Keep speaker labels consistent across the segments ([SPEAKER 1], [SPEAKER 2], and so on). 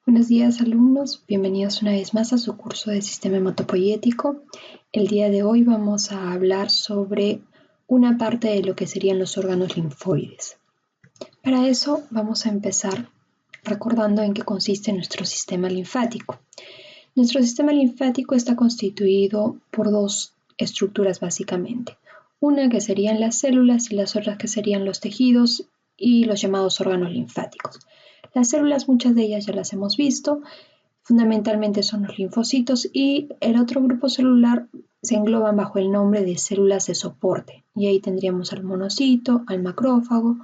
[SPEAKER 1] Buenos días, alumnos, bienvenidos una vez más a su curso de sistema hematopoyético. El día de hoy vamos a hablar sobre una parte de lo que serían los órganos linfoides. Para eso vamos a empezar recordando en qué consiste nuestro sistema linfático. Nuestro sistema linfático está constituido por dos estructuras básicamente. Una que serían las células y las otras que serían los tejidos y los llamados órganos linfáticos. Las células, muchas de ellas ya las hemos visto, fundamentalmente son los linfocitos y el otro grupo celular se engloban bajo el nombre de células de soporte. Y ahí tendríamos al monocito, al macrófago,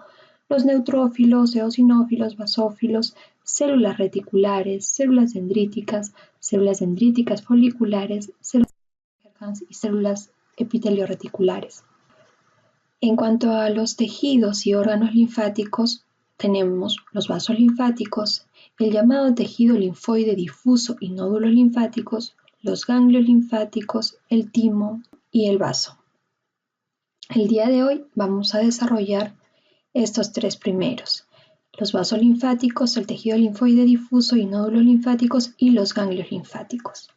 [SPEAKER 1] los neutrófilos, eosinófilos, basófilos, células reticulares, células dendríticas foliculares, células y células epitelio-reticulares. En cuanto a los tejidos y órganos linfáticos, tenemos los vasos linfáticos, el llamado tejido linfoide difuso y nódulos linfáticos, los ganglios linfáticos, el timo y el vaso. El día de hoy vamos a desarrollar estos tres primeros: los vasos linfáticos, el tejido linfoide difuso y nódulos linfáticos y los ganglios linfáticos.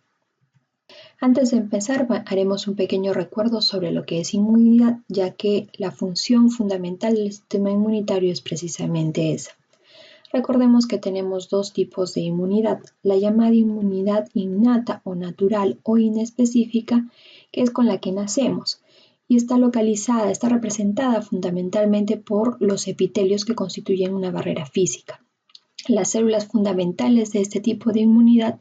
[SPEAKER 1] Antes de empezar, haremos un pequeño recuerdo sobre lo que es inmunidad, ya que la función fundamental del sistema inmunitario es precisamente esa. Recordemos que tenemos dos tipos de inmunidad: la llamada inmunidad innata o natural o inespecífica, que es con la que nacemos, y está representada fundamentalmente por los epitelios que constituyen una barrera física. Las células fundamentales de este tipo de inmunidad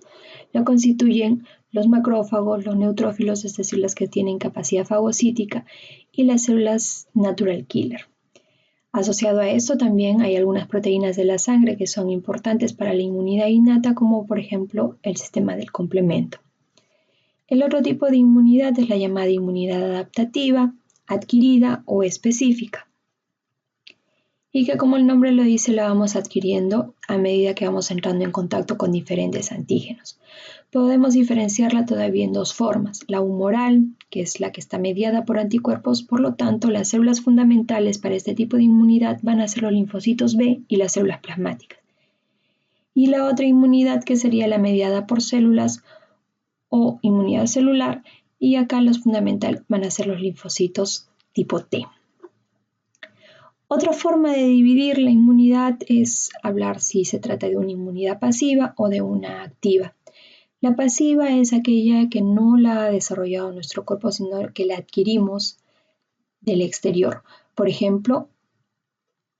[SPEAKER 1] lo constituyen los macrófagos, los neutrófilos, es decir, las que tienen capacidad fagocítica, y las células natural killer. Asociado a esto también hay algunas proteínas de la sangre que son importantes para la inmunidad innata, como por ejemplo el sistema del complemento. El otro tipo de inmunidad es la llamada inmunidad adaptativa, adquirida o específica, y que, como el nombre lo dice, la vamos adquiriendo a medida que vamos entrando en contacto con diferentes antígenos. Podemos diferenciarla todavía en dos formas: la humoral, que es la que está mediada por anticuerpos, por lo tanto las células fundamentales para este tipo de inmunidad van a ser los linfocitos B y las células plasmáticas. Y la otra inmunidad, que sería la mediada por células o inmunidad celular, y acá los fundamentales van a ser los linfocitos tipo T. Otra forma de dividir la inmunidad es hablar si se trata de una inmunidad pasiva o de una activa. La pasiva es aquella que no la ha desarrollado nuestro cuerpo, sino que la adquirimos del exterior. Por ejemplo,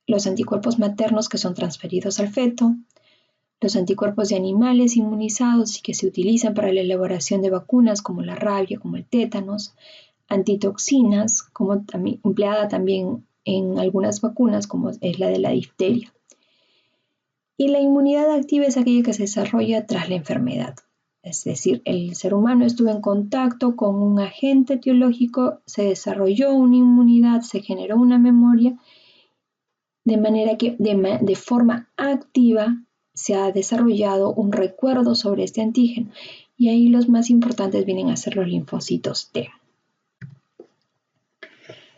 [SPEAKER 1] los anticuerpos maternos que son transferidos al feto, los anticuerpos de animales inmunizados y que se utilizan para la elaboración de vacunas como la rabia, como el tétanos, antitoxinas, como empleada también en algunas vacunas, como es la de la difteria. Y la inmunidad activa es aquella que se desarrolla tras la enfermedad. Es decir, el ser humano estuvo en contacto con un agente etiológico, se desarrolló una inmunidad, se generó una memoria, de manera que de forma activa se ha desarrollado un recuerdo sobre este antígeno, y ahí los más importantes vienen a ser los linfocitos T.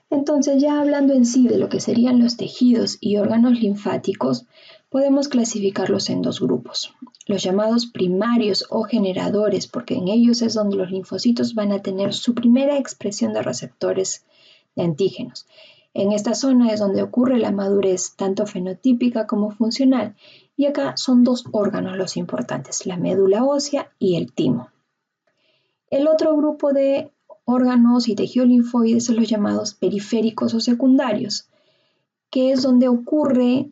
[SPEAKER 1] Entonces, ya hablando en sí de lo que serían los tejidos y órganos linfáticos, podemos clasificarlos en dos grupos: los llamados primarios o generadores, porque en ellos es donde los linfocitos van a tener su primera expresión de receptores de antígenos. En esta zona es donde ocurre la madurez tanto fenotípica como funcional, y acá son dos órganos los importantes: la médula ósea y el timo. El otro grupo de órganos y tejidos linfoides son los llamados periféricos o secundarios, que es donde ocurre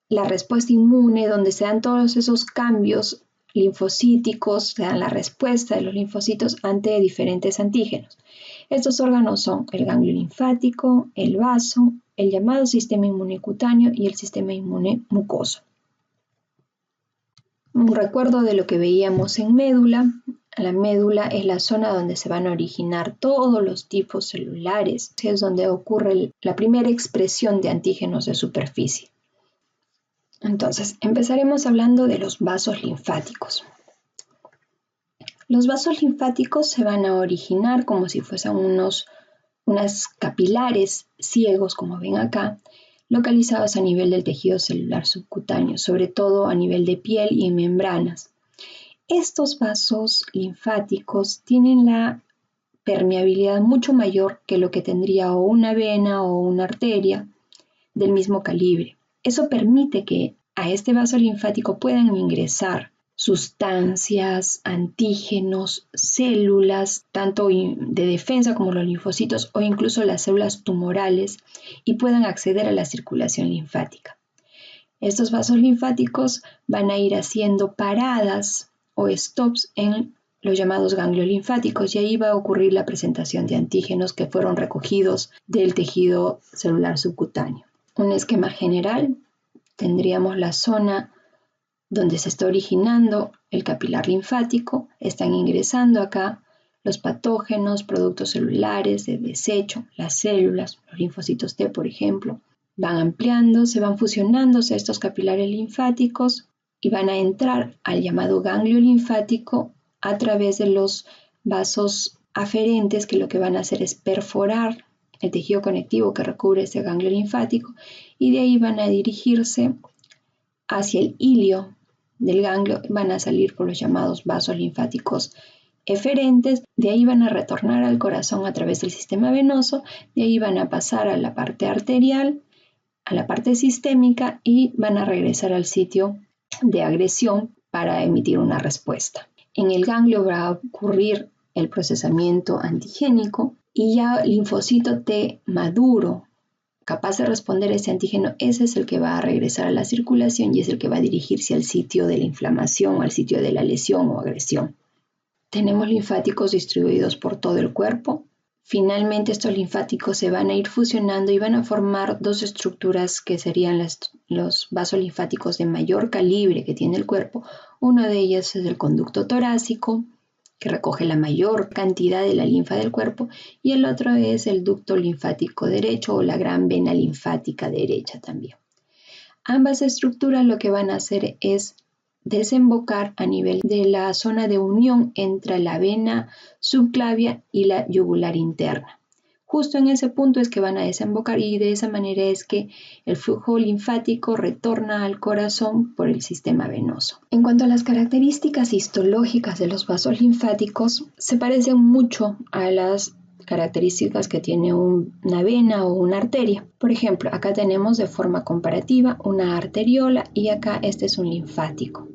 [SPEAKER 1] la respuesta inmune, donde se dan todos esos cambios linfocíticos, se dan la respuesta de los linfocitos ante diferentes antígenos. Estos órganos son el ganglio linfático, el vaso, el llamado sistema inmune cutáneo y el sistema inmune mucoso. Un recuerdo de lo que veíamos en médula. La médula es la zona donde se van a originar todos los tipos celulares, es donde ocurre la primera expresión de antígenos de superficie. Entonces, empezaremos hablando de los vasos linfáticos. Los vasos linfáticos se van a originar como si fuesen unas capilares ciegos, como ven acá. localizados a nivel del tejido celular subcutáneo, sobre todo a nivel de piel y en membranas. Estos vasos linfáticos tienen la permeabilidad mucho mayor que lo que tendría o una vena o una arteria del mismo calibre. Eso permite que a este vaso linfático puedan ingresar sustancias, antígenos, células, tanto de defensa como los linfocitos o incluso las células tumorales, y puedan acceder a la circulación linfática. Estos vasos linfáticos van a ir haciendo paradas o stops en los llamados ganglios linfáticos, y ahí va a ocurrir la presentación de antígenos que fueron recogidos del tejido celular subcutáneo. Un esquema general: tendríamos la zona donde se está originando el capilar linfático, están ingresando acá los patógenos, productos celulares de desecho, las células, los linfocitos T, por ejemplo, van ampliando, se van fusionándose estos capilares linfáticos y van a entrar al llamado ganglio linfático a través de los vasos aferentes, que lo que van a hacer es perforar el tejido conectivo que recubre este ganglio linfático, y de ahí van a dirigirse hacia el hilio del ganglio, van a salir por los llamados vasos linfáticos eferentes, de ahí van a retornar al corazón a través del sistema venoso, de ahí van a pasar a la parte arterial, a la parte sistémica, y van a regresar al sitio de agresión para emitir una respuesta. En el ganglio va a ocurrir el procesamiento antigénico, y ya el linfocito T maduro, capaz de responder a ese antígeno, ese es el que va a regresar a la circulación y es el que va a dirigirse al sitio de la inflamación o al sitio de la lesión o agresión. Tenemos linfáticos distribuidos por todo el cuerpo. Finalmente, estos linfáticos se van a ir fusionando y van a formar dos estructuras que serían los vasos linfáticos de mayor calibre que tiene el cuerpo. Uno de ellos es el conducto torácico, que recoge la mayor cantidad de la linfa del cuerpo, y el otro es el ducto linfático derecho o la gran vena linfática derecha también. Ambas estructuras lo que van a hacer es desembocar a nivel de la zona de unión entre la vena subclavia y la yugular interna. Justo en ese punto es que van a desembocar, y de esa manera es que el flujo linfático retorna al corazón por el sistema venoso. En cuanto a las características histológicas de los vasos linfáticos, se parecen mucho a las características que tiene una vena o una arteria. Por ejemplo, acá tenemos de forma comparativa una arteriola y acá este es un linfático.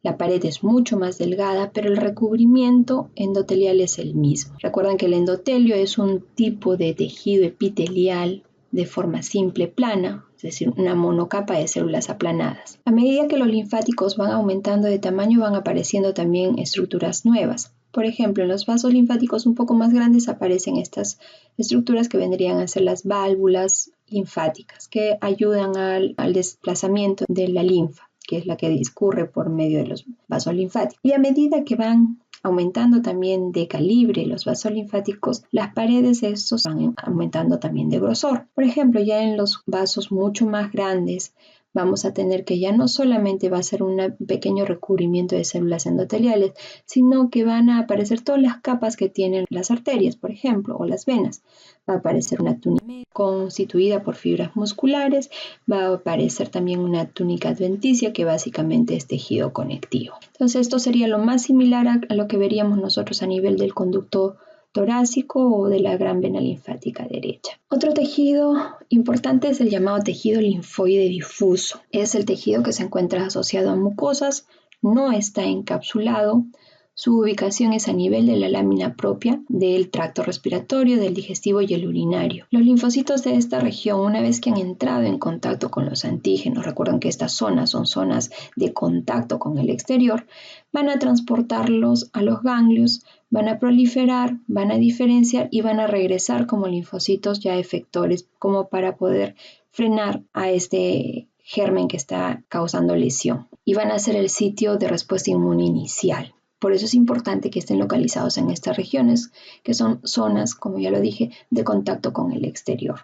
[SPEAKER 1] La pared es mucho más delgada, pero el recubrimiento endotelial es el mismo. Recuerden que el endotelio es un tipo de tejido epitelial de forma simple, plana, es decir, una monocapa de células aplanadas. A medida que los linfáticos van aumentando de tamaño, van apareciendo también estructuras nuevas. Por ejemplo, en los vasos linfáticos un poco más grandes aparecen estas estructuras que vendrían a ser las válvulas linfáticas, que ayudan al desplazamiento de la linfa, que es la que discurre por medio de los vasos linfáticos. Y a medida que van aumentando también de calibre los vasos linfáticos, las paredes de estos van aumentando también de grosor. Por ejemplo, ya en los vasos mucho más grandes, vamos a tener que ya no solamente va a ser un pequeño recubrimiento de células endoteliales, sino que van a aparecer todas las capas que tienen las arterias, por ejemplo, o las venas. Va a aparecer una túnica constituida por fibras musculares, va a aparecer también una túnica adventicia, que básicamente es tejido conectivo. Entonces, esto sería lo más similar a lo que veríamos nosotros a nivel del conducto torácico o de la gran vena linfática derecha. Otro tejido importante es el llamado tejido linfoide difuso. Es el tejido que se encuentra asociado a mucosas, no está encapsulado. Su ubicación es a nivel de la lámina propia del tracto respiratorio, del digestivo y el urinario. Los linfocitos de esta región, una vez que han entrado en contacto con los antígenos, recuerden que estas zonas son zonas de contacto con el exterior, van a transportarlos a los ganglios, van a proliferar, van a diferenciar y van a regresar como linfocitos ya efectores, como para poder frenar a este germen que está causando lesión. Y van a ser el sitio de respuesta inmune inicial. Por eso es importante que estén localizados en estas regiones, que son zonas, como ya lo dije, de contacto con el exterior.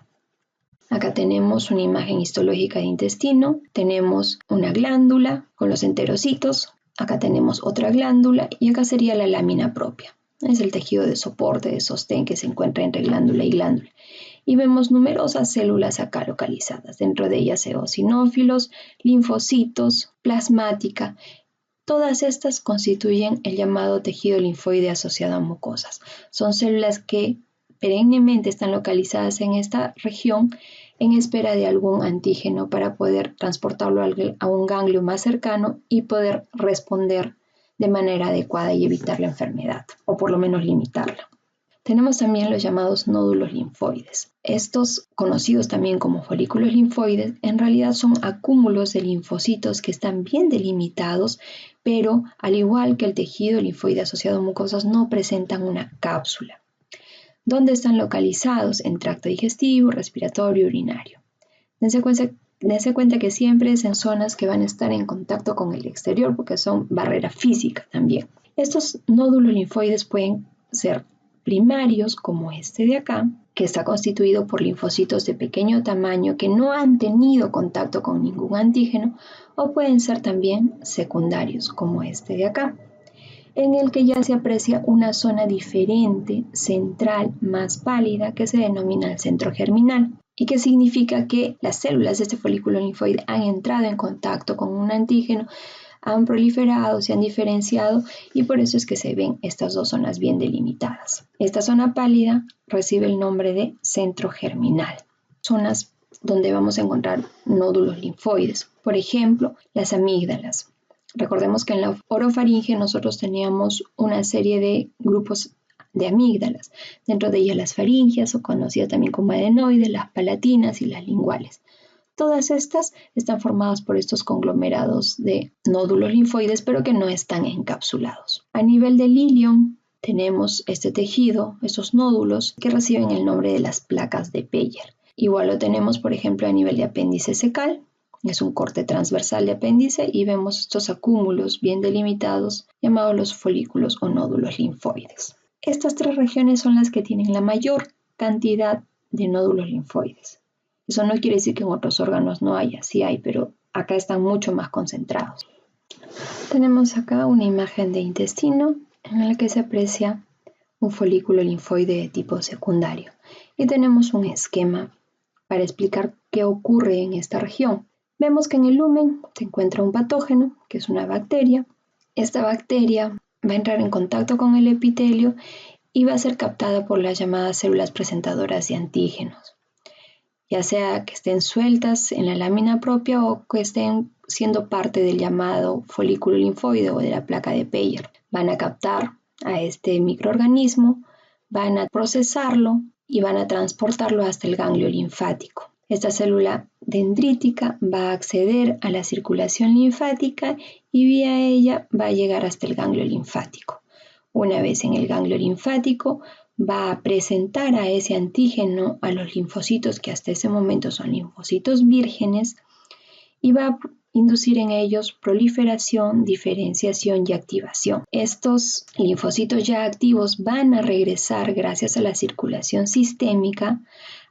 [SPEAKER 1] Acá tenemos una imagen histológica de intestino, tenemos una glándula con los enterocitos, acá tenemos otra glándula y acá sería la lámina propia. Es el tejido de soporte, de sostén que se encuentra entre glándula y glándula. Y vemos numerosas células acá localizadas, dentro de ellas eosinófilos, linfocitos, plasmática. Todas estas constituyen el llamado tejido linfoide asociado a mucosas. Son células que perennemente están localizadas en esta región en espera de algún antígeno para poder transportarlo a un ganglio más cercano y poder responder de manera adecuada y evitar la enfermedad, o por lo menos limitarla. Tenemos también los llamados nódulos linfoides. Estos, conocidos también como folículos linfoides, en realidad son acúmulos de linfocitos que están bien delimitados, pero al igual que el tejido linfoide asociado a mucosas, no presentan una cápsula. ¿Dónde están localizados? En tracto digestivo, respiratorio y urinario. Dense cuenta que siempre es en zonas que van a estar en contacto con el exterior porque son barrera física también. Estos nódulos linfoides pueden ser primarios, como este de acá, que está constituido por linfocitos de pequeño tamaño que no han tenido contacto con ningún antígeno, o pueden ser también secundarios, como este de acá, en el que ya se aprecia una zona diferente, central, más pálida, que se denomina el centro germinal, y que significa que las células de este folículo linfoide han entrado en contacto con un antígeno, han proliferado, se han diferenciado y por eso es que se ven estas dos zonas bien delimitadas. Esta zona pálida recibe el nombre de centro germinal. Zonas donde vamos a encontrar nódulos linfoides, por ejemplo, las amígdalas. Recordemos que en la orofaringe nosotros teníamos una serie de grupos de amígdalas, dentro de ellas las faringias, o conocidas también como adenoides, las palatinas y las linguales. Todas estas están formadas por estos conglomerados de nódulos linfoides, pero que no están encapsulados. A nivel del ilion tenemos este tejido, estos nódulos, que reciben el nombre de las placas de Peyer. Igual lo tenemos, por ejemplo, a nivel de apéndice secal. Es un corte transversal de apéndice y vemos estos acúmulos bien delimitados llamados los folículos o nódulos linfoides. Estas tres regiones son las que tienen la mayor cantidad de nódulos linfoides. Eso no quiere decir que en otros órganos no haya, sí hay, pero acá están mucho más concentrados. Tenemos acá una imagen de intestino en la que se aprecia un folículo linfoide de tipo secundario y tenemos un esquema para explicar qué ocurre en esta región. Vemos que en el lumen se encuentra un patógeno, que es una bacteria. Esta bacteria va a entrar en contacto con el epitelio y va a ser captada por las llamadas células presentadoras de antígenos, ya sea que estén sueltas en la lámina propia o que estén siendo parte del llamado folículo linfoide o de la placa de Peyer. Van a captar a este microorganismo, van a procesarlo y van a transportarlo hasta el ganglio linfático. Esta célula dendrítica va a acceder a la circulación linfática y vía ella va a llegar hasta el ganglio linfático. Una vez en el ganglio linfático, va a presentar a ese antígeno a los linfocitos que hasta ese momento son linfocitos vírgenes y va a inducir en ellos proliferación, diferenciación y activación. Estos linfocitos ya activos van a regresar gracias a la circulación sistémica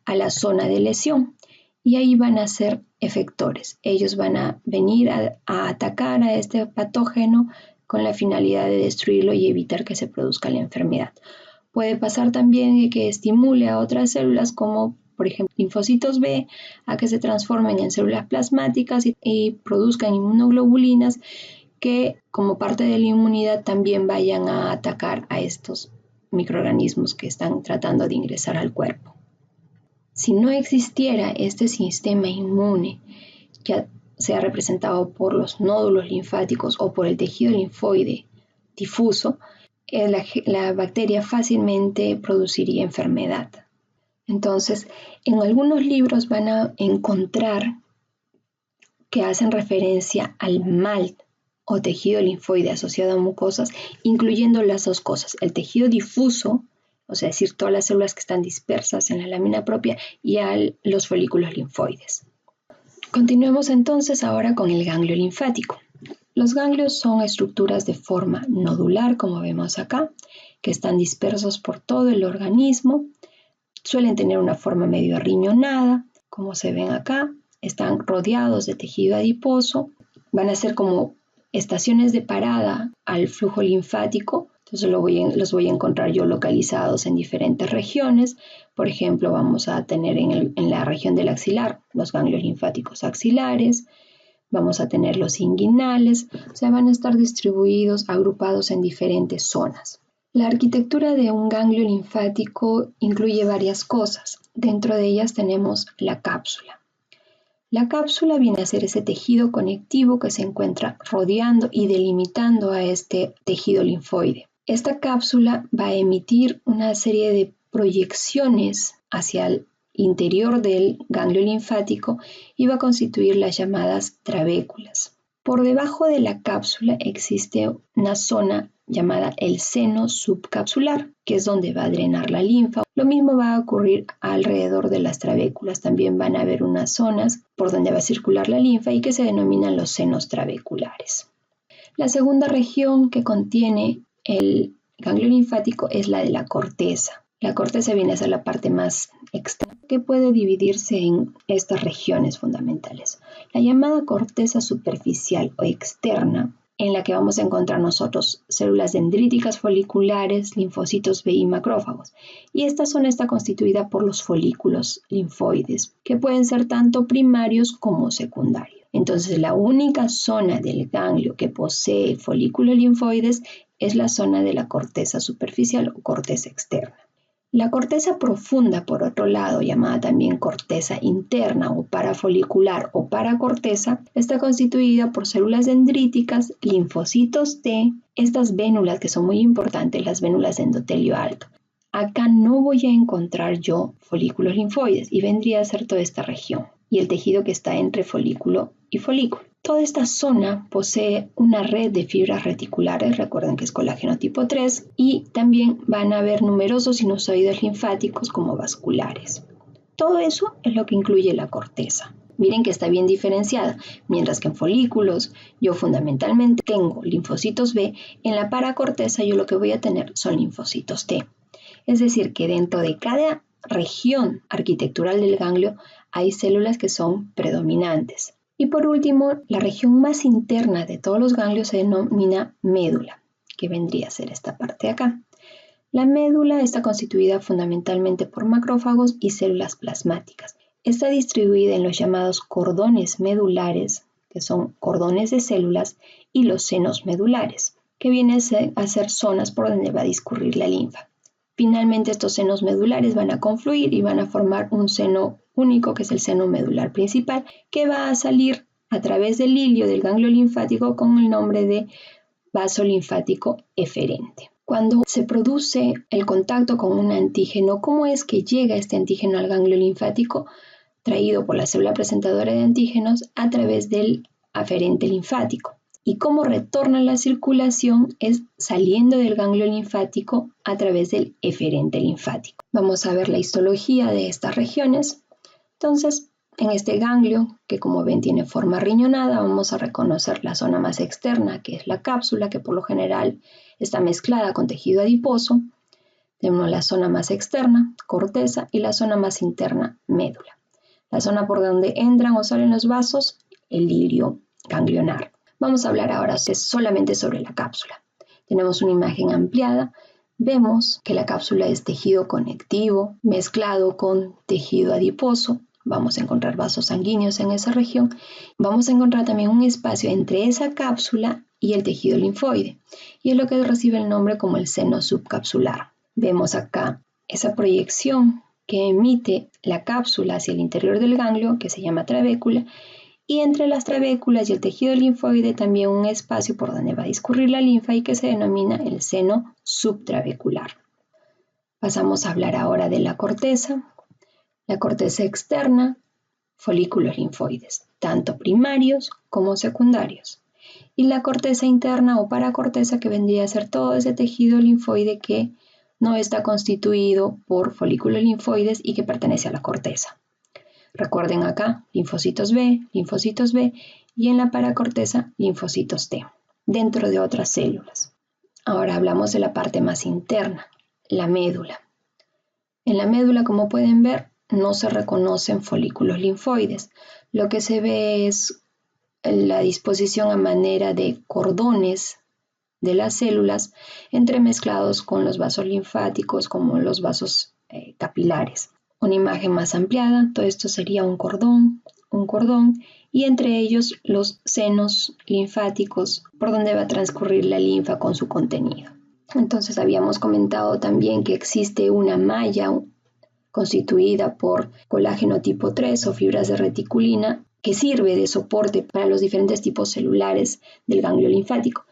[SPEAKER 1] a la zona de lesión y ahí van a ser efectores. Ellos van a venir a atacar a este patógeno con la finalidad de destruirlo y evitar que se produzca la enfermedad. Puede pasar también que estimule a otras células como por ejemplo linfocitos B a que se transformen en células plasmáticas y produzcan inmunoglobulinas que como parte de la inmunidad también vayan a atacar a estos microorganismos que están tratando de ingresar al cuerpo. Si no existiera este sistema inmune que sea representado por los nódulos linfáticos o por el tejido linfoide difuso, la bacteria fácilmente produciría enfermedad. Entonces, en algunos libros van a encontrar que hacen referencia al MALT o tejido linfoide asociado a mucosas, incluyendo las dos cosas, el tejido difuso, o sea, es decir, todas las células que están dispersas en la lámina propia, y a los folículos linfoides. Continuemos entonces ahora con el ganglio linfático. Los ganglios son estructuras de forma nodular, como vemos acá, que están dispersos por todo el organismo. Suelen tener una forma medio arriñonada, como se ven acá. Están rodeados de tejido adiposo. Van a ser como estaciones de parada al flujo linfático Entonces los voy a encontrar yo localizados en diferentes regiones. Por ejemplo, vamos a tener en la región del axilar los ganglios linfáticos axilares, vamos a tener los inguinales, o sea, van a estar distribuidos, agrupados en diferentes zonas. La arquitectura de un ganglio linfático incluye varias cosas. Dentro de ellas tenemos la cápsula. La cápsula viene a ser ese tejido conectivo que se encuentra rodeando y delimitando a este tejido linfoide. Esta cápsula va a emitir una serie de proyecciones hacia el interior del ganglio linfático y va a constituir las llamadas trabéculas. Por debajo de la cápsula existe una zona llamada el seno subcapsular, que es donde va a drenar la linfa. Lo mismo va a ocurrir alrededor de las trabéculas. También van a haber unas zonas por donde va a circular la linfa y que se denominan los senos trabeculares. La segunda región que contiene el ganglio linfático es la de la corteza. La corteza viene a ser la parte más externa que puede dividirse en estas regiones fundamentales. La llamada corteza superficial o externa, en la que vamos a encontrar nosotros células dendríticas foliculares, linfocitos B y macrófagos. Y esta zona está constituida por los folículos linfoides, que pueden ser tanto primarios como secundarios. Entonces, la única zona del ganglio que posee folículos linfoides es la zona de la corteza superficial o corteza externa. La corteza profunda, por otro lado, llamada también corteza interna o parafolicular o paracorteza, está constituida por células dendríticas, linfocitos T, estas vénulas que son muy importantes, las vénulas de endotelio alto. Acá no voy a encontrar yo folículos linfoides y vendría a ser toda esta región y el tejido que está entre folículo y folículo. Toda esta zona posee una red de fibras reticulares, recuerden que es colágeno tipo 3, y también van a haber numerosos sinusoides linfáticos como vasculares. Todo eso es lo que incluye la corteza. Miren que está bien diferenciada, mientras que en folículos yo fundamentalmente tengo linfocitos B, en la paracorteza yo lo que voy a tener son linfocitos T. Es decir, que dentro de cada región arquitectural del ganglio hay células que son predominantes. Y por último, la región más interna de todos los ganglios se denomina médula, que vendría a ser esta parte de acá. La médula está constituida fundamentalmente por macrófagos y células plasmáticas. Está distribuida en los llamados cordones medulares, que son cordones de células, y los senos medulares, que vienen a ser zonas por donde va a discurrir la linfa. Finalmente, estos senos medulares van a confluir y van a formar un seno único, que es el seno medular principal, que va a salir a través del hilio del ganglio linfático con el nombre de vaso linfático eferente. Cuando se produce el contacto con un antígeno, ¿cómo es que llega este antígeno al ganglio linfático? Traído por la célula presentadora de antígenos a través del aferente linfático. Y cómo retorna la circulación es saliendo del ganglio linfático a través del eferente linfático. Vamos a ver la histología de estas regiones. Entonces, en este ganglio, que como ven tiene forma riñonada, vamos a reconocer la zona más externa, que es la cápsula, que por lo general está mezclada con tejido adiposo. Tenemos la zona más externa, corteza, y la zona más interna, médula. La zona por donde entran o salen los vasos, el hilio ganglionar. Vamos a hablar ahora solamente sobre la cápsula. Tenemos una imagen ampliada. Vemos que la cápsula es tejido conectivo mezclado con tejido adiposo. Vamos a encontrar vasos sanguíneos en esa región. Vamos a encontrar también un espacio entre esa cápsula y el tejido linfoide. Y es lo que recibe el nombre como el seno subcapsular. Vemos acá esa proyección que emite la cápsula hacia el interior del ganglio, que se llama trabécula, y entre las trabéculas y el tejido linfoide también un espacio por donde va a discurrir la linfa y que se denomina el seno subtrabecular. Pasamos a hablar ahora de la corteza. La corteza externa, folículos linfoides, tanto primarios como secundarios. Y la corteza interna o paracorteza, que vendría a ser todo ese tejido linfoide que no está constituido por folículos linfoides y que pertenece a la corteza. Recuerden acá, linfocitos B, y en la paracorteza, linfocitos T, dentro de otras células. Ahora hablamos de la parte más interna, la médula. En la médula, como pueden ver, no se reconocen folículos linfoides. Lo que se ve es la disposición a manera de cordones de las células entremezclados con los vasos linfáticos como los vasos capilares. Una imagen más ampliada, todo esto sería un cordón y entre ellos los senos linfáticos por donde va a transcurrir la linfa con su contenido. Entonces habíamos comentado también que existe una malla constituida por colágeno tipo 3 o fibras de reticulina que sirve de soporte para los diferentes tipos celulares del ganglio linfático.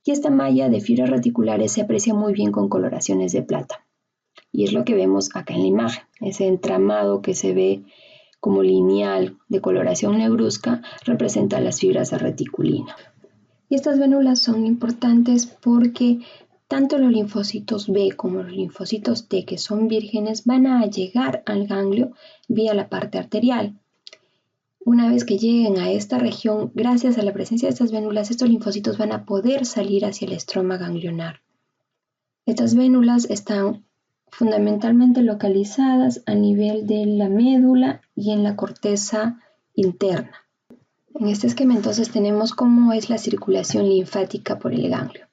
[SPEAKER 1] Y esta malla de fibras reticulares se aprecia muy bien con coloraciones de plata. Y es lo que vemos acá en la imagen, ese entramado que se ve como lineal de coloración negruzca representa las fibras de reticulina. Y estas vénulas son importantes porque tanto los linfocitos B como los linfocitos T, que son vírgenes, van a llegar al ganglio vía la parte arterial. Una vez que lleguen a esta región, gracias a la presencia de estas vénulas, estos linfocitos van a poder salir hacia el estroma ganglionar. Estas vénulas están fundamentalmente localizadas a nivel de la médula y en la corteza interna. En este esquema entonces tenemos cómo es la circulación linfática por el ganglio.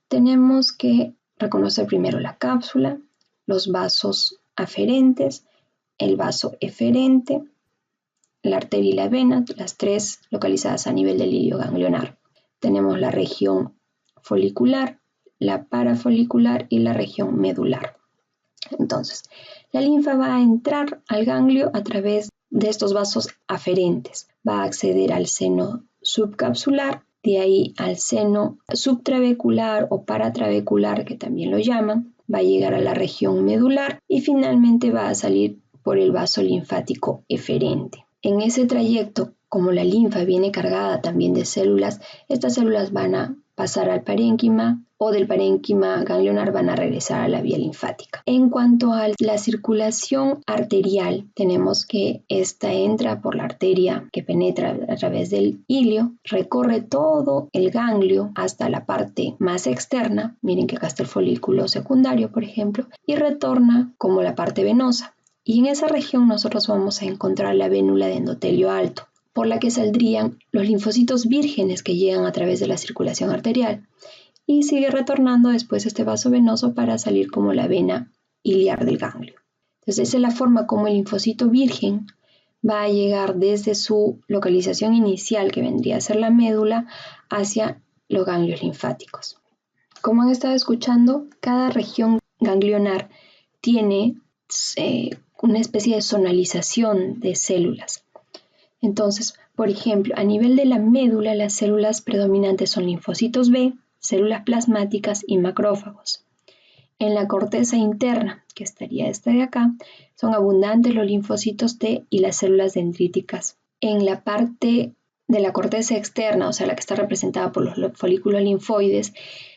[SPEAKER 1] Tenemos que reconocer primero la cápsula, los vasos aferentes, el vaso eferente, la arteria y la vena, las tres localizadas a nivel del hilio ganglionar. Tenemos la región folicular, la parafolicular y la región medular. Entonces, la linfa va a entrar al ganglio a través de estos vasos aferentes. Va a acceder al seno subcapsular, de ahí al seno subtrabecular o paratrabecular, que también lo llaman. Va a llegar a la región medular y finalmente va a salir por el vaso linfático eferente. En ese trayecto, como la linfa viene cargada también de células, estas células van a pasar al parénquima o del parénquima ganglionar van a regresar a la vía linfática. En cuanto a la circulación arterial, tenemos que esta entra por la arteria que penetra a través del hilio, recorre todo el ganglio hasta la parte más externa, miren que acá está el folículo secundario, por ejemplo, y retorna como la parte venosa. Y en esa región nosotros vamos a encontrar la vénula de endotelio alto, por la que saldrían los linfocitos vírgenes que llegan a través de la circulación arterial y sigue retornando después este vaso venoso para salir como la vena iliar del ganglio. Entonces esa es la forma como el linfocito virgen va a llegar desde su localización inicial, que vendría a ser la médula, hacia los ganglios linfáticos. Como han estado escuchando, cada región ganglionar tiene una especie de zonalización de células. Entonces, por ejemplo, a nivel de la médula, las células predominantes son linfocitos B, células plasmáticas y macrófagos. En la corteza interna, que estaría esta de acá, son abundantes los linfocitos T y las células dendríticas. En la parte de la corteza externa, o sea, la que está representada por los folículos linfoides,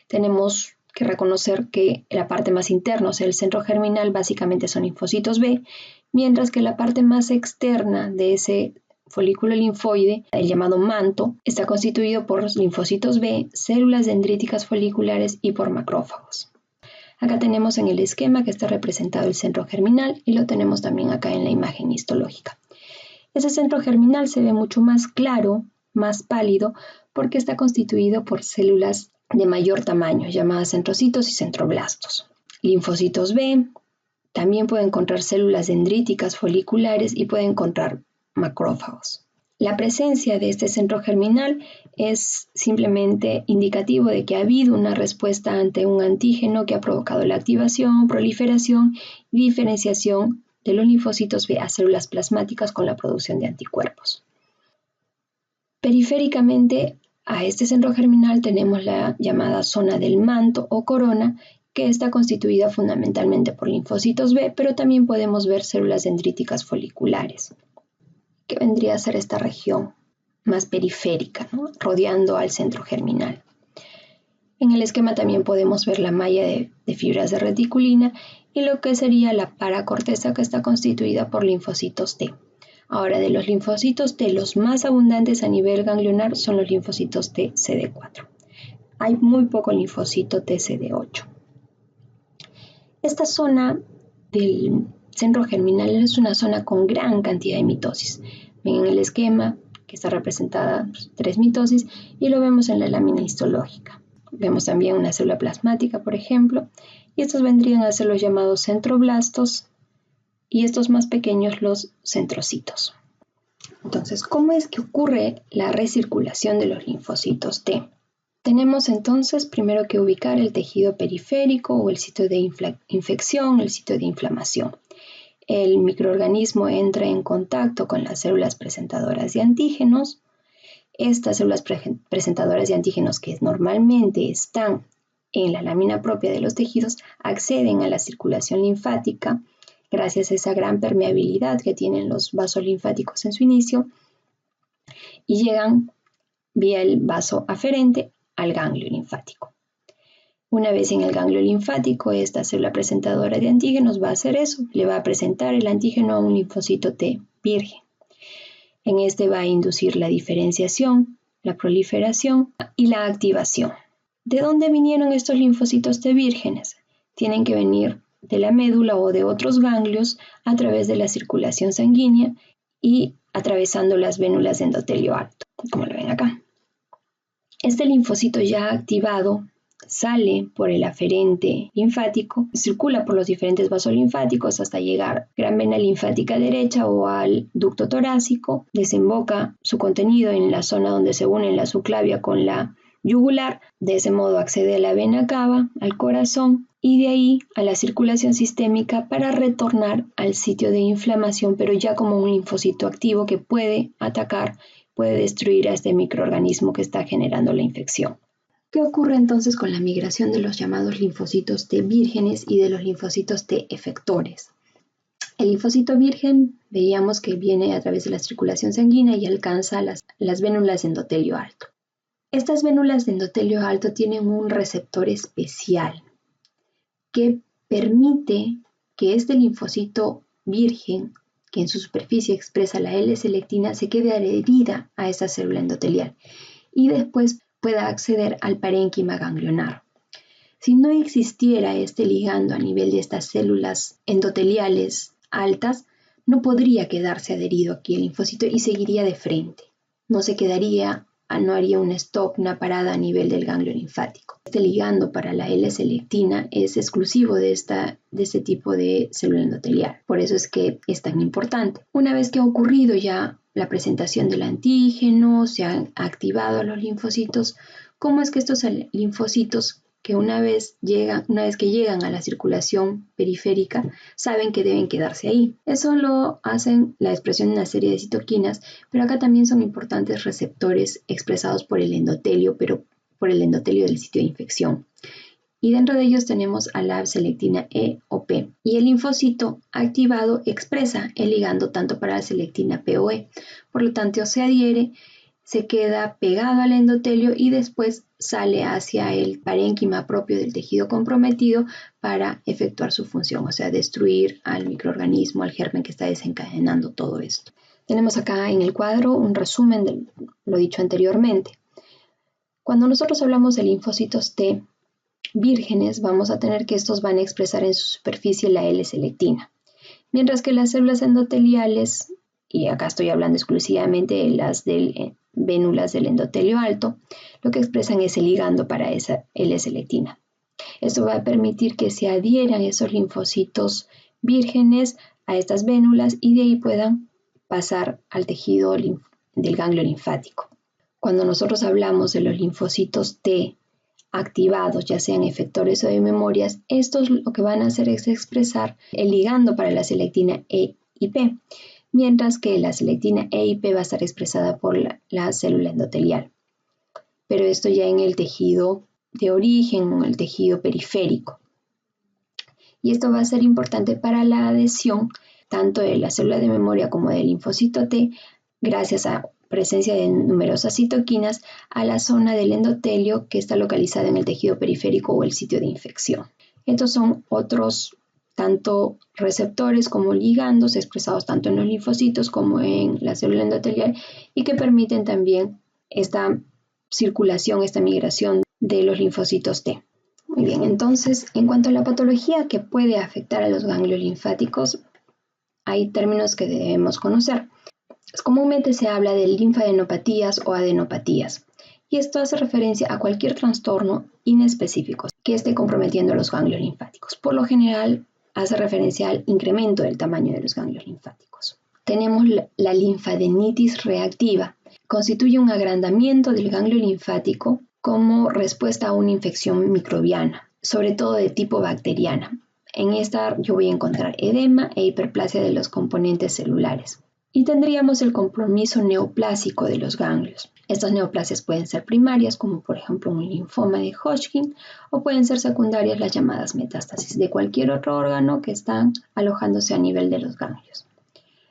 [SPEAKER 1] tenemos que reconocer que la parte más interna, o sea, el centro germinal, básicamente son linfocitos B, mientras que la parte más externa de ese folículo linfoide, el llamado manto, está constituido por linfocitos B, células dendríticas foliculares y por macrófagos. Acá tenemos en el esquema que está representado el centro germinal y lo tenemos también acá en la imagen histológica. Ese centro germinal se ve mucho más claro, más pálido, porque está constituido por células de mayor tamaño, llamadas centrocitos y centroblastos. Linfocitos B, también puede encontrar células dendríticas foliculares y puede encontrar macrófagos. La presencia de este centro germinal es simplemente indicativo de que ha habido una respuesta ante un antígeno que ha provocado la activación, proliferación y diferenciación de los linfocitos B a células plasmáticas con la producción de anticuerpos. Periféricamente a este centro germinal tenemos la llamada zona del manto o corona, que está constituida fundamentalmente por linfocitos B, pero también podemos ver células dendríticas foliculares, que vendría a ser esta región más periférica, ¿no?, rodeando al centro germinal. En el esquema también podemos ver la malla de fibras de reticulina y lo que sería la paracorteza, que está constituida por linfocitos T. Ahora, de los linfocitos T, los más abundantes a nivel ganglionar son los linfocitos T CD4. Hay muy poco linfocito T CD8. Esta zona del centro germinal es una zona con gran cantidad de mitosis. Ven en el esquema que está representada 3 mitosis y lo vemos en la lámina histológica. Vemos también una célula plasmática, por ejemplo, y estos vendrían a ser los llamados centroblastos y estos más pequeños los centrocitos. Entonces, ¿cómo es que ocurre la recirculación de los linfocitos T? Tenemos entonces primero que ubicar el tejido periférico o el sitio de infección, el sitio de inflamación. El microorganismo entra en contacto con las células presentadoras de antígenos. Estas células presentadoras de antígenos, que normalmente están en la lámina propia de los tejidos, acceden a la circulación linfática gracias a esa gran permeabilidad que tienen los vasos linfáticos en su inicio y llegan vía el vaso aferente al ganglio linfático. Una vez en el ganglio linfático, esta célula presentadora de antígenos va a hacer eso, le va a presentar el antígeno a un linfocito T virgen. En este va a inducir la diferenciación, la proliferación y la activación. ¿De dónde vinieron estos linfocitos T vírgenes? Tienen que venir de la médula o de otros ganglios a través de la circulación sanguínea y atravesando las vénulas de endotelio alto, como lo ven acá. Este linfocito ya activado sale por el aferente linfático, circula por los diferentes vasos linfáticos hasta llegar a gran vena linfática derecha o al ducto torácico, desemboca su contenido en la zona donde se une la subclavia con la yugular, de ese modo accede a la vena cava, al corazón y de ahí a la circulación sistémica para retornar al sitio de inflamación, pero ya como un linfocito activo que puede atacar, puede destruir a este microorganismo que está generando la infección. ¿Qué ocurre entonces con la migración de los llamados linfocitos T vírgenes y de los linfocitos T efectores? El linfocito virgen veíamos que viene a través de la circulación sanguínea y alcanza las vénulas de endotelio alto. Estas vénulas de endotelio alto tienen un receptor especial que permite que este linfocito virgen, que en su superficie expresa la L-selectina, se quede adherida a esa célula endotelial y después pueda acceder al parénquima ganglionar. Si no existiera este ligando a nivel de estas células endoteliales altas, no podría quedarse adherido aquí el linfocito y seguiría de frente. No se quedaría, no haría un stop, una parada a nivel del ganglio linfático. Este ligando para la L-selectina es exclusivo de este tipo de célula endotelial. Por eso es que es tan importante. Una vez que ha ocurrido ya la presentación del antígeno, se han activado los linfocitos, ¿cómo es que estos linfocitos que una vez que llegan a la circulación periférica, saben que deben quedarse ahí? Eso lo hacen la expresión de una serie de citoquinas, pero acá también son importantes receptores expresados por el endotelio, pero por el endotelio del sitio de infección. Y dentro de ellos tenemos a la selectina E o P. Y el linfocito activado expresa el ligando tanto para la selectina P o E. Por lo tanto, se adhiere, se queda pegado al endotelio y después sale hacia el parénquima propio del tejido comprometido para efectuar su función, o sea, destruir al microorganismo, al germen que está desencadenando todo esto. Tenemos acá en el cuadro un resumen de lo dicho anteriormente. Cuando nosotros hablamos de linfocitos T vírgenes, vamos a tener que estos van a expresar en su superficie la L-selectina, mientras que las células endoteliales, y acá estoy hablando exclusivamente de las vénulas del endotelio alto, lo que expresan es el ligando para esa L-selectina. Esto va a permitir que se adhieran esos linfocitos vírgenes a estas vénulas y de ahí puedan pasar al tejido del ganglio linfático. Cuando nosotros hablamos de los linfocitos T activados, ya sean efectores o de memorias, estos lo que van a hacer es expresar el ligando para la selectina E y P, mientras que la selectina E y P va a estar expresada por la célula endotelial. Pero esto ya en el tejido de origen o en el tejido periférico. Y esto va a ser importante para la adhesión tanto de la célula de memoria como del linfocito T, gracias a presencia de numerosas citoquinas a la zona del endotelio que está localizada en el tejido periférico o el sitio de infección. Estos son otros tanto receptores como ligandos expresados tanto en los linfocitos como en la célula endotelial y que permiten también esta circulación, esta migración de los linfocitos T. Muy bien, entonces, en cuanto a la patología que puede afectar a los ganglios linfáticos, hay términos que debemos conocer. Comúnmente se habla de linfadenopatías o adenopatías. y esto hace referencia a cualquier trastorno inespecífico que esté comprometiendo los ganglios linfáticos. Por lo general, hace referencia al incremento del tamaño de los ganglios linfáticos. Tenemos la linfadenitis reactiva. Constituye un agrandamiento del ganglio linfático como respuesta a una infección microbiana, sobre todo de tipo bacteriana. En esta yo voy a encontrar edema e hiperplasia de los componentes celulares. Y tendríamos el compromiso neoplásico de los ganglios. Estas neoplasias pueden ser primarias, como por ejemplo un linfoma de Hodgkin, o pueden ser secundarias, las llamadas metástasis de cualquier otro órgano que están alojándose a nivel de los ganglios.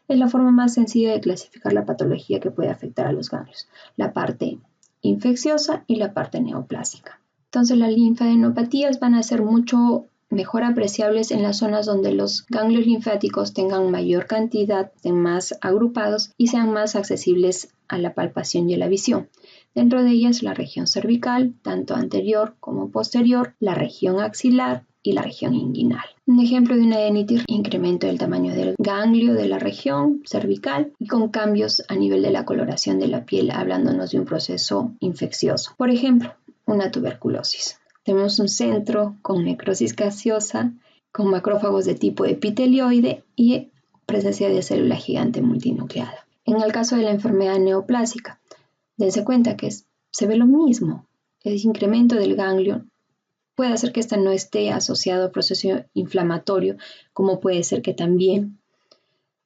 [SPEAKER 1] Es la forma más sencilla de clasificar la patología que puede afectar a los ganglios, la parte infecciosa y la parte neoplásica. Entonces las linfadenopatías van a ser mucho mejor apreciables en las zonas donde los ganglios linfáticos tengan mayor cantidad, estén más agrupados y sean más accesibles a la palpación y a la visión. Dentro de ellas la región cervical, tanto anterior como posterior, la región axilar y la región inguinal. Un ejemplo de una adenitis: incremento del tamaño del ganglio de la región cervical y con cambios a nivel de la coloración de la piel, hablándonos de un proceso infeccioso. Por ejemplo, una tuberculosis. Tenemos un centro con necrosis gaseosa, con macrófagos de tipo epitelioide y presencia de célula gigante multinucleada. En el caso de la enfermedad neoplásica, dense cuenta que se ve lo mismo. El incremento del ganglio puede hacer que esta no esté asociado al proceso inflamatorio, como puede ser que también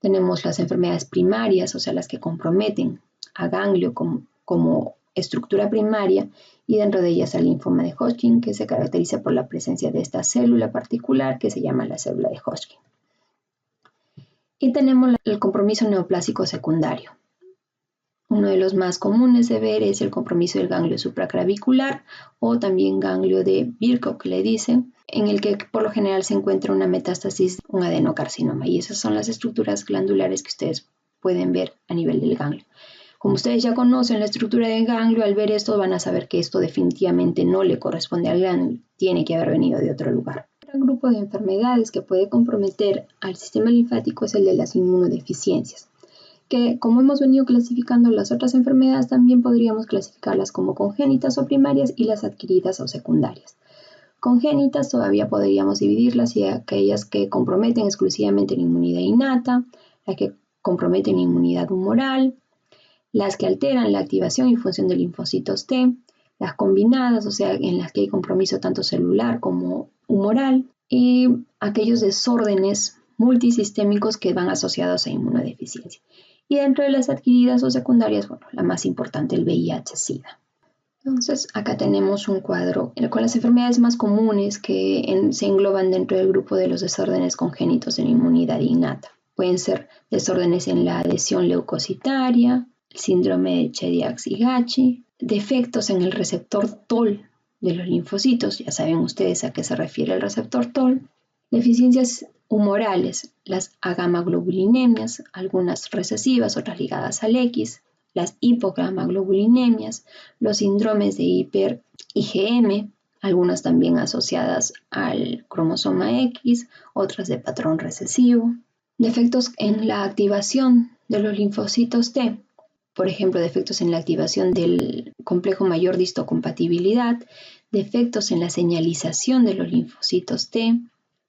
[SPEAKER 1] tenemos las enfermedades primarias, o sea, las que comprometen a ganglio como estructura primaria, y dentro de ellas el linfoma de Hodgkin, que se caracteriza por la presencia de esta célula particular que se llama la célula de Hodgkin. Y tenemos el compromiso neoplásico secundario. Uno de los más comunes de ver es el compromiso del ganglio supraclavicular o también ganglio de Virchow, que le dicen, en el que por lo general se encuentra una metástasis, un adenocarcinoma, y esas son las estructuras glandulares que ustedes pueden ver a nivel del ganglio. Como ustedes ya conocen la estructura del ganglio, al ver esto van a saber que esto definitivamente no le corresponde al ganglio, tiene que haber venido de otro lugar. Otro grupo de enfermedades que puede comprometer al sistema linfático es el de las inmunodeficiencias, que como hemos venido clasificando las otras enfermedades, también podríamos clasificarlas como congénitas o primarias y las adquiridas o secundarias. Congénitas todavía podríamos dividirlas y aquellas que comprometen exclusivamente la inmunidad innata, las que comprometen la inmunidad humoral, las que alteran la activación y función de linfocitos T, las combinadas, o sea, en las que hay compromiso tanto celular como humoral, y aquellos desórdenes multisistémicos que van asociados a inmunodeficiencia. Y dentro de las adquiridas o secundarias, bueno, la más importante, el VIH-Sida. Entonces, acá tenemos un cuadro con las enfermedades más comunes que se engloban dentro del grupo de los desórdenes congénitos en la inmunidad innata. Pueden ser desórdenes en la adhesión leucocitaria, el síndrome de Chediak-Szigachi, defectos en el receptor TOL de los linfocitos, ya saben ustedes a qué se refiere el receptor TOL, deficiencias humorales, las agammaglobulinemias, algunas recesivas, otras ligadas al X, las hipogammaglobulinemias, los síndromes de hiper-IgM, algunas también asociadas al cromosoma X, otras de patrón recesivo, defectos en la activación de los linfocitos T, por ejemplo, defectos en la activación del complejo mayor de histocompatibilidad, defectos en la señalización de los linfocitos T,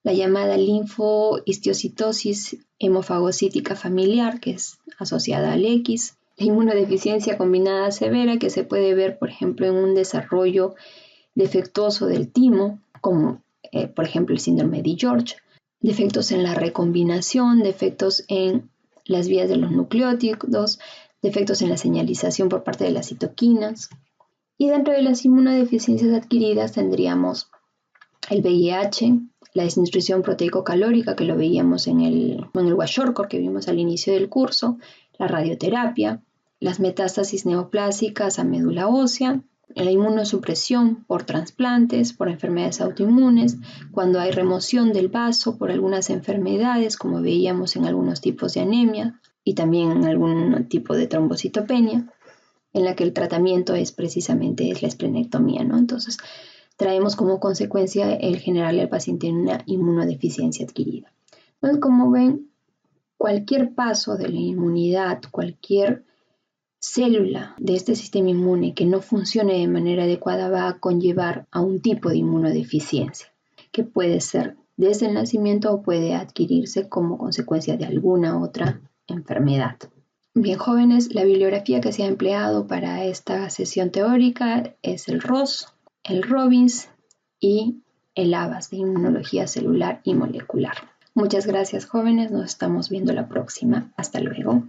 [SPEAKER 1] la llamada linfohistiocytosis hemofagocítica familiar, que es asociada al X, la inmunodeficiencia combinada severa, que se puede ver, por ejemplo, en un desarrollo defectuoso del timo, como por ejemplo el síndrome de George, defectos en la recombinación, defectos en las vías de los nucleótidos, defectos en la señalización por parte de las citoquinas. Y dentro de las inmunodeficiencias adquiridas tendríamos el VIH, la desnutrición proteico-calórica, que lo veíamos en el kwashiorkor que vimos al inicio del curso, la radioterapia, las metástasis neoplásicas a médula ósea, la inmunosupresión por trasplantes, por enfermedades autoinmunes, cuando hay remoción del vaso por algunas enfermedades, como veíamos en algunos tipos de anemia y también en algún tipo de trombocitopenia, en la que el tratamiento es precisamente la esplenectomía, ¿no? Entonces, traemos como consecuencia el generarle al paciente una inmunodeficiencia adquirida. Entonces, como ven, cualquier paso de la inmunidad, cualquier célula de este sistema inmune que no funcione de manera adecuada va a conllevar a un tipo de inmunodeficiencia, que puede ser desde el nacimiento o puede adquirirse como consecuencia de alguna otra enfermedad. Bien, jóvenes, la bibliografía que se ha empleado para esta sesión teórica es el Ross, el Robbins y el Abbas de Inmunología Celular y Molecular. Muchas gracias, jóvenes. Nos estamos viendo la próxima. Hasta luego.